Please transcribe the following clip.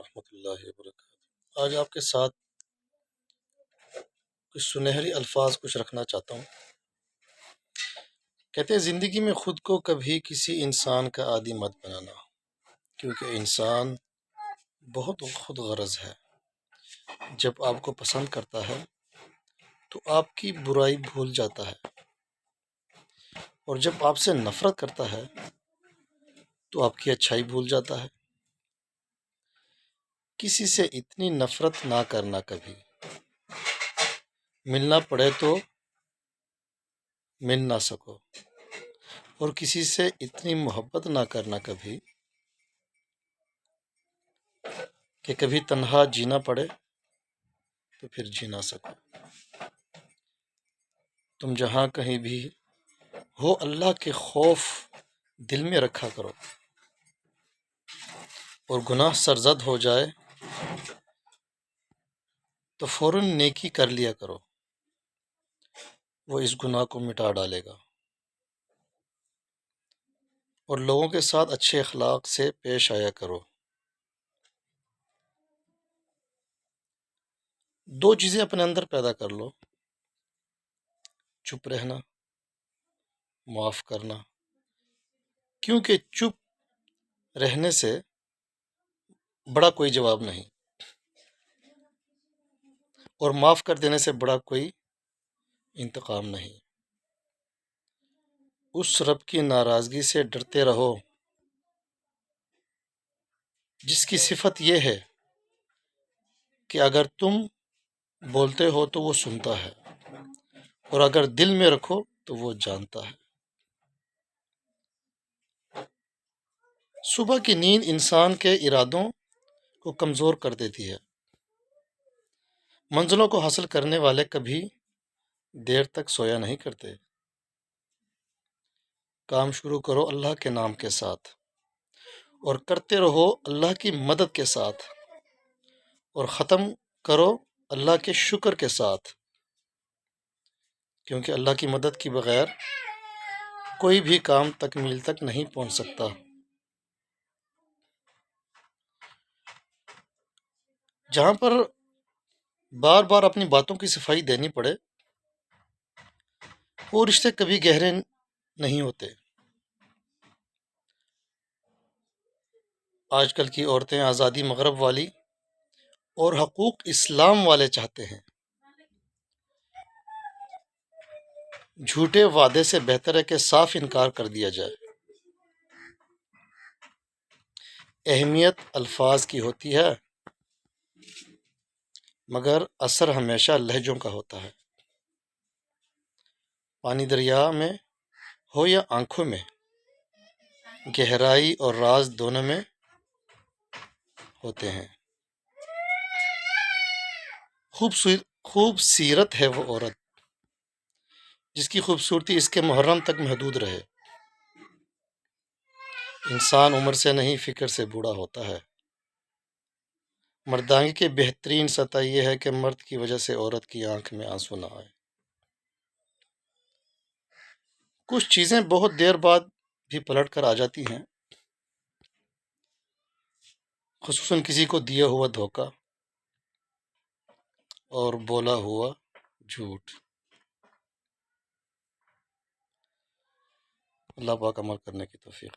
ورحمۃ اللہ وبرکاتہ۔ آج آپ کے ساتھ کچھ سنہری الفاظ رکھنا چاہتا ہوں۔ کہتے ہیں زندگی میں خود کو کبھی کسی انسان کا عادی مت بنانا، کیونکہ انسان بہت خود غرض ہے۔ جب آپ کو پسند کرتا ہے تو آپ کی برائی بھول جاتا ہے، اور جب آپ سے نفرت کرتا ہے تو آپ کی اچھائی بھول جاتا ہے۔ کسی سے اتنی نفرت نہ کرنا، کبھی ملنا پڑے تو مل نہ سکو، اور کسی سے اتنی محبت نہ کرنا کبھی کہ کبھی تنہا جینا پڑے تو پھر جی نہ سکو۔ تم جہاں کہیں بھی ہو، اللہ کے خوف دل میں رکھا کرو، اور گناہ سرزد ہو جائے تو فوراً نیکی کر لیا کرو، وہ اس گناہ کو مٹا ڈالے گا۔ اور لوگوں کے ساتھ اچھے اخلاق سے پیش آیا کرو۔ دو چیزیں اپنے اندر پیدا کر لو: چپ رہنا، معاف کرنا، کیونکہ چپ رہنے سے بڑا کوئی جواب نہیں، اور معاف کر دینے سے بڑا کوئی انتقام نہیں۔ اس رب کی ناراضگی سے ڈرتے رہو جس کی صفت یہ ہے کہ اگر تم بولتے ہو تو وہ سنتا ہے، اور اگر دل میں رکھو تو وہ جانتا ہے۔ صبح کی نیند انسان کے ارادوں کو کمزور کر دیتی ہے۔ منزلوں کو حاصل کرنے والے کبھی دیر تک سویا نہیں کرتے۔ کام شروع کرو اللہ کے نام کے ساتھ، اور کرتے رہو اللہ کی مدد کے ساتھ، اور ختم کرو اللہ کے شکر کے ساتھ، کیونکہ اللہ کی مدد کے بغیر کوئی بھی کام تکمیل تک نہیں پہنچ سکتا۔ جہاں پر بار بار اپنی باتوں کی صفائی دینی پڑے، وہ رشتے کبھی گہرے نہیں ہوتے۔ آج کل کی عورتیں آزادی مغرب والی اور حقوق اسلام والے چاہتے ہیں۔ جھوٹے وعدے سے بہتر ہے کہ صاف انکار کر دیا جائے۔ اہمیت الفاظ کی ہوتی ہے، مگر اثر ہمیشہ لہجوں کا ہوتا ہے۔ پانی دریا میں ہو یا آنکھوں میں، گہرائی اور راز دونوں میں ہوتے ہیں۔ خوب سیرت ہے وہ عورت جس کی خوبصورتی اس کے محرم تک محدود رہے۔ انسان عمر سے نہیں، فکر سے بوڑھا ہوتا ہے۔ مردانگی کی بہترین سطح یہ ہے کہ مرد کی وجہ سے عورت کی آنکھ میں آنسو نہ آئے۔ کچھ چیزیں بہت دیر بعد بھی پلٹ کر آ جاتی ہیں، خصوصاً کسی کو دیا ہوا دھوکہ اور بولا ہوا جھوٹ۔ اللہ پاک عمل کرنے کی توفیق۔